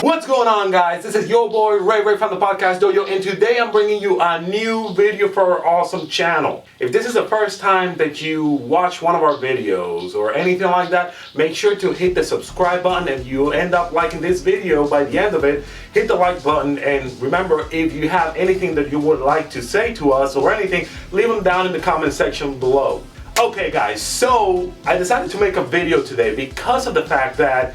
What's going on, guys? This is your boy Ray from the Podcast Dojo, and today I'm bringing you a new video for our awesome channel. If this is the first time that you watch one of our videos or anything like that, make sure to hit the subscribe button, and you'll end up liking this video. By the end of it, hit the like button, and remember, if you have anything that you would like to say to us or anything, leave them down in the comment section below. Okay guys, so I decided to make a video today because of the fact that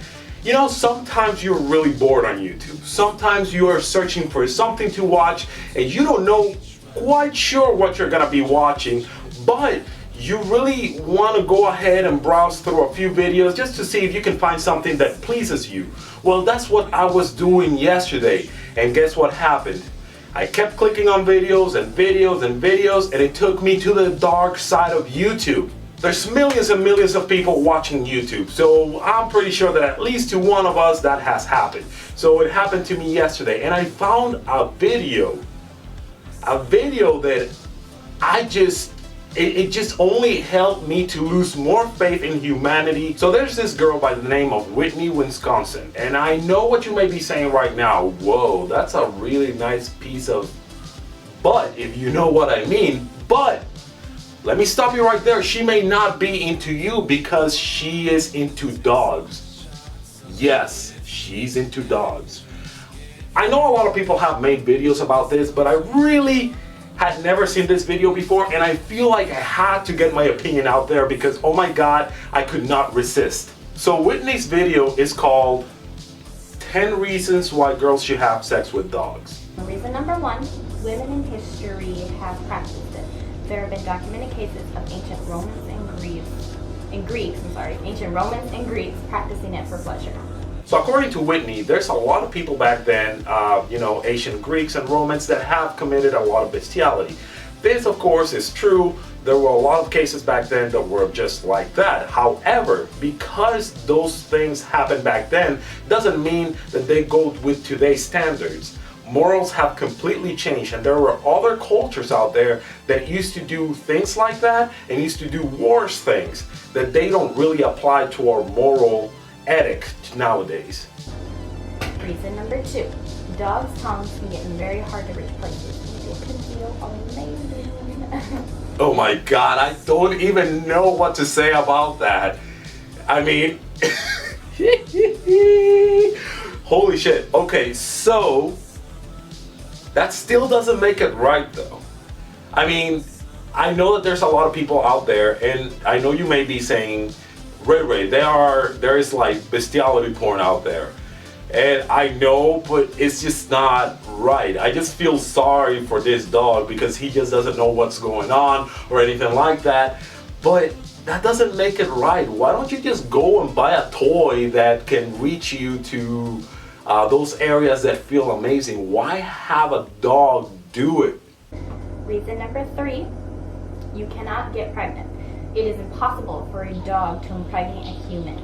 sometimes you're really bored on YouTube. Sometimes you are searching for something to watch and you don't know quite sure what you're gonna be watching, but you really want to go ahead and browse through a few videos just to see if you can find something that pleases you. Well, that's what I was doing yesterday, and guess what happened? I kept clicking on videos and videos and videos, and it took me to the dark side of YouTube. There's millions and millions of people watching YouTube, so I'm pretty sure that at least to one of us that has happened. So it happened to me yesterday, and I found a video that it just only helped me to lose more faith in humanity. So there's this girl by the name of Whitney, Wisconsin, and I know what you may be saying right now. Whoa, that's a really nice piece of butt, if you know what I mean. But let me stop you right there. She may not be into you because she is into dogs. Yes, she's into dogs. I know a lot of people have made videos about this, but I really had never seen this video before, and I feel like I had to get my opinion out there because, oh my God, I could not resist. So Whitney's video is called 10 Reasons Why Girls Should Have Sex with Dogs. Reason number 1, women in history have practiced it. There have been documented cases of ancient Romans and Greeks practicing it for pleasure. So according to Whitney, there's a lot of people back then, ancient Greeks and Romans, that have committed a lot of bestiality. This, of course, is true. There were a lot of cases back then that were just like that. However, because those things happened back then, doesn't mean that they go with today's standards. Morals have completely changed, and there were other cultures out there that used to do things like that and used to do worse things that they don't really apply to our moral ethic nowadays. Reason number 2, dogs' tongues can get in very hard to reach places. It can feel amazing. Oh my God, I don't even know what to say about that. I mean, holy shit. Okay, so that still doesn't make it right though. I mean, I know that there's a lot of people out there, and I know you may be saying, Ray, there is like bestiality porn out there. And I know, but it's just not right. I just feel sorry for this dog because he just doesn't know what's going on or anything like that. But that doesn't make it right. Why don't you just go and buy a toy that can reach you to those areas that feel amazing? Why have a dog do it? Reason number 3, you cannot get pregnant. It is impossible for a dog to impregnate a human.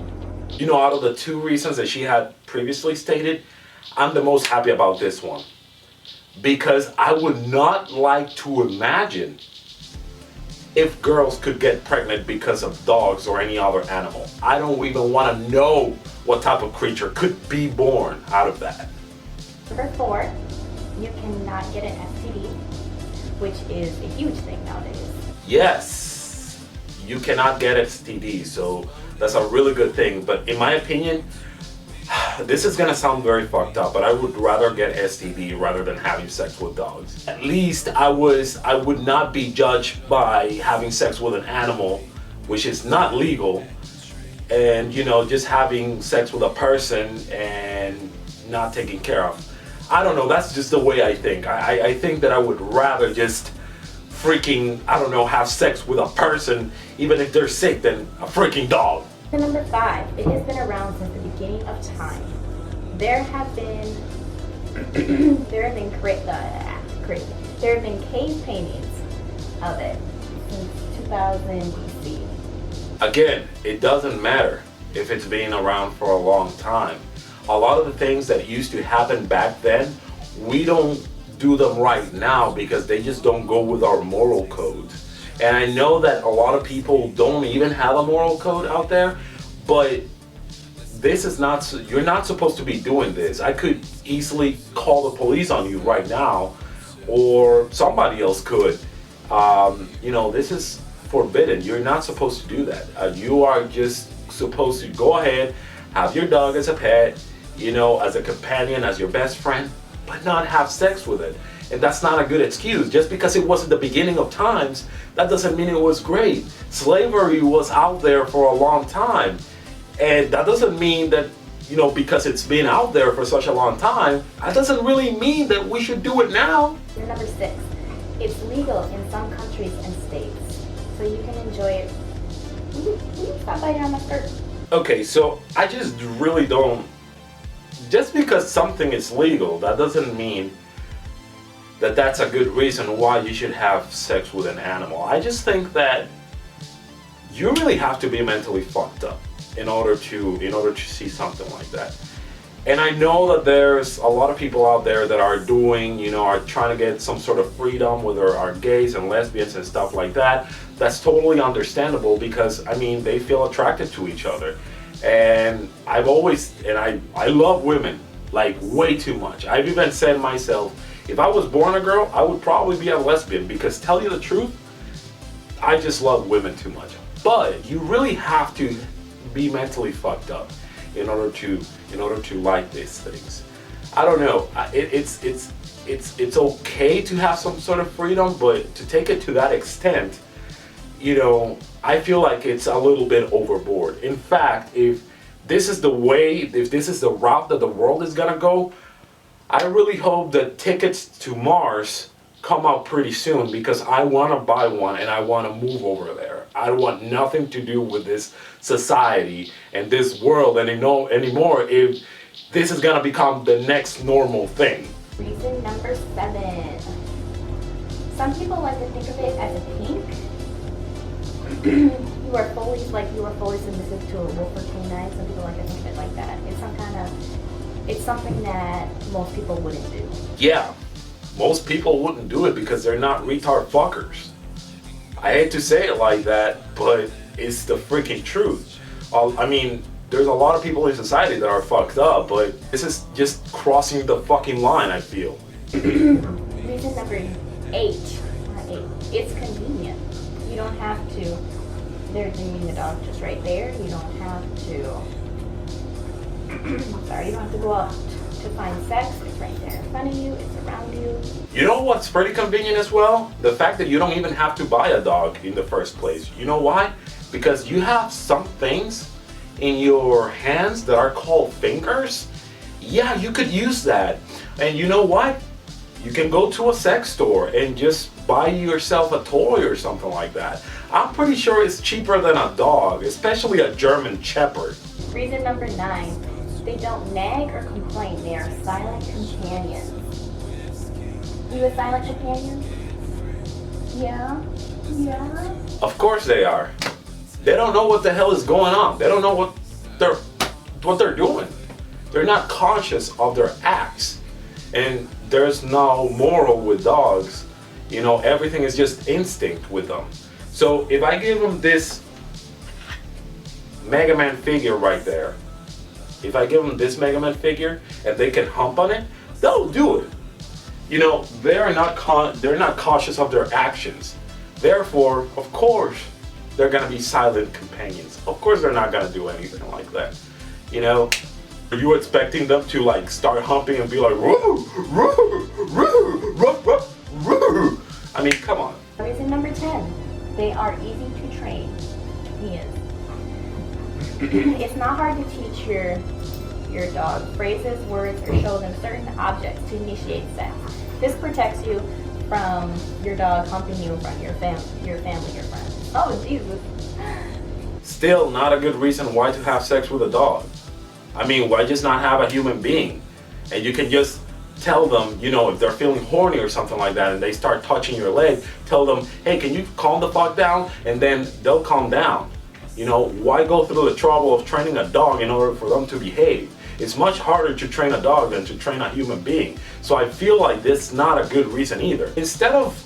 Out of the 2 reasons that she had previously stated, I'm the most happy about this one. Because I would not like to imagine if girls could get pregnant because of dogs or any other animal. I don't even want to know what type of creature could be born out of that. Number 4, you cannot get an STD, which is a huge thing nowadays. Yes, you cannot get STD, so that's a really good thing. But in my opinion, this is gonna sound very fucked up, but I would rather get STD rather than having sex with dogs. At least I would not be judged by having sex with an animal which is not legal, and just having sex with a person and not taking care of. I don't know, that's just the way I think. I think that I would rather just freaking, I don't know, have sex with a person, even if they're sick, than a freaking dog. And number 5, it has been around since the beginning of time. There have been cave paintings of it since 2000 BC. Again, it doesn't matter if it's been around for a long time. A lot of the things that used to happen back then, we don't do them right now because they just don't go with our moral code. And I know that a lot of people don't even have a moral code out there, but this is not, you're not supposed to be doing this. I could easily call the police on you right now, or somebody else could. This is forbidden. You're not supposed to do that. You are just supposed to go ahead, have your dog as a pet, as a companion, as your best friend, but not have sex with it. And that's not a good excuse. Just because it wasn't the beginning of times, that doesn't mean it was great. Slavery was out there for a long time. And that doesn't mean that, because it's been out there for such a long time, that doesn't really mean that we should do it now. Number 6, it's legal in some countries and states, so you can enjoy it. Will you stop biting on my skirt? Okay, so I just really don't, just because something is legal, that doesn't mean that that's a good reason why you should have sex with an animal. I just think that you really have to be mentally fucked up in order to see something like that. And I know that there's a lot of people out there that are doing, are trying to get some sort of freedom, whether are gays and lesbians and stuff like that. That's totally understandable because, they feel attracted to each other. And I love women, like way too much. I've even said myself, if I was born a girl, I would probably be a lesbian because, tell you the truth, I just love women too much. But you really have to be mentally fucked up in order to like these things. I don't know. It's okay to have some sort of freedom, but to take it to that extent, I feel like it's a little bit overboard. In fact, if this is the route that the world is gonna go, I really hope that tickets to Mars come out pretty soon because I want to buy one and I want to move over there. I want nothing to do with this society and this world anymore if this is going to become the next normal thing. Reason number 7. Some people like to think of it as a kink. You are fully submissive to a wolf or canine. Some people like to think of it like that. It's something that most people wouldn't do. Yeah, most people wouldn't do it because they're not retard fuckers. I hate to say it like that, but it's the freaking truth. There's a lot of people in society that are fucked up, but this is just crossing the fucking line, I feel. Reason number 8. It's convenient. You don't have to. There's the dog just right there. You don't have to. You don't have to go out to find sex. It's right there in front of you. It's around you. You know what's pretty convenient as well? The fact that you don't even have to buy a dog in the first place. You know why? Because you have some things in your hands that are called fingers. Yeah, you could use that. And you know what? You can go to a sex store and just buy yourself a toy or something like that. I'm pretty sure it's cheaper than a dog, especially a German Shepherd. Reason number 9. They don't nag or complain. They are silent companions. You a silent companion? Yeah? Yeah? Of course they are. They don't know what the hell is going on. They don't know what they're doing. They're not conscious of their acts. And there's no moral with dogs. Everything is just instinct with them. So if I give them this Mega Man figure right there, if I give them this Mega Man figure and they can hump on it, they'll do it. They're not cautious of their actions. Therefore, of course, they're gonna be silent companions. Of course, they're not gonna do anything like that. Are you expecting them to start humping and be like, woo, woo, woo, woo, woo, woo? Come on. Reason number 10. They are easy to train. It's not hard to teach your dog phrases, words, or show them certain objects to initiate sex. This protects you from your dog humping you in front of your family or friends. Oh, Jesus. Still not a good reason why to have sex with a dog. I mean, why just not have a human being? And you can just tell them, you know, if they're feeling horny or something like that and they start touching your leg, tell them, hey, can you calm the fuck down? And then they'll calm down. You know, why go through the trouble of training a dog in order for them to behave? It's much harder to train a dog than to train a human being. So I feel like this is not a good reason either. Instead of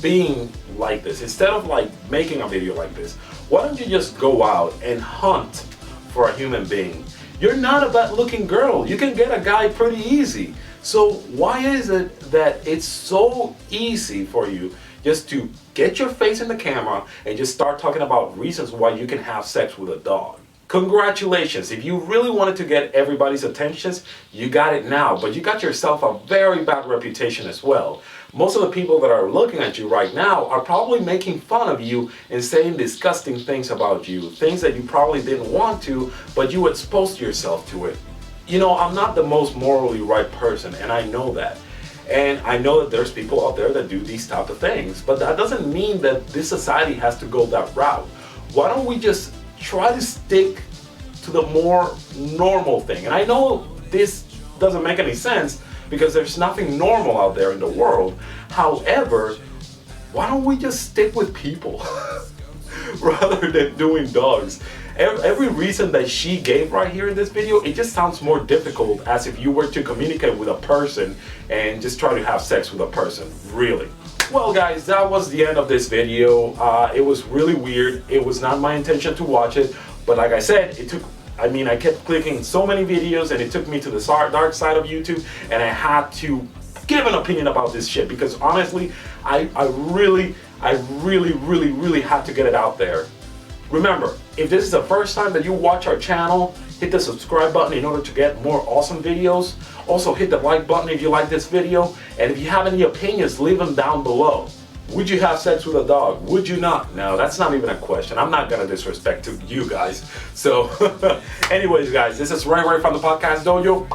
being like this, instead of like making a video like this, why don't you just go out and hunt for a human being? You're not a bad looking girl. You can get a guy pretty easy. So why is it that it's so easy for you just to get your face in the camera and just start talking about reasons why you can have sex with a dog? Congratulations, if you really wanted to get everybody's attentions, you got it now, but you got yourself a very bad reputation as well. Most of the people that are looking at you right now are probably making fun of you and saying disgusting things about you, things that you probably didn't want to, but you exposed yourself to it. You know, I'm not the most morally right person, and I know that. And I know that there's people out there that do these type of things, but that doesn't mean that this society has to go that route. Why don't we just try to stick to the more normal thing? And I know this doesn't make any sense because there's nothing normal out there in the world. However, why don't we just stick with people rather than doing dogs? Every reason that she gave right here in this video, it just sounds more difficult as if you were to communicate with a person and just try to have sex with a person, really. Well guys, that was the end of this video. It was really weird. It was not my intention to watch it, but like I said, I kept clicking so many videos and it took me to the dark side of YouTube, and I had to give an opinion about this shit because honestly, I really had to get it out there. Remember, if this is the first time that you watch our channel, hit the subscribe button in order to get more awesome videos. Also hit the like button if you like this video, and if you have any opinions, leave them down below. Would you have sex with a dog? Would you not? No, that's not even a question. I'm not gonna disrespect to you guys. So anyways guys, this is Ray from the Podcast Dojo.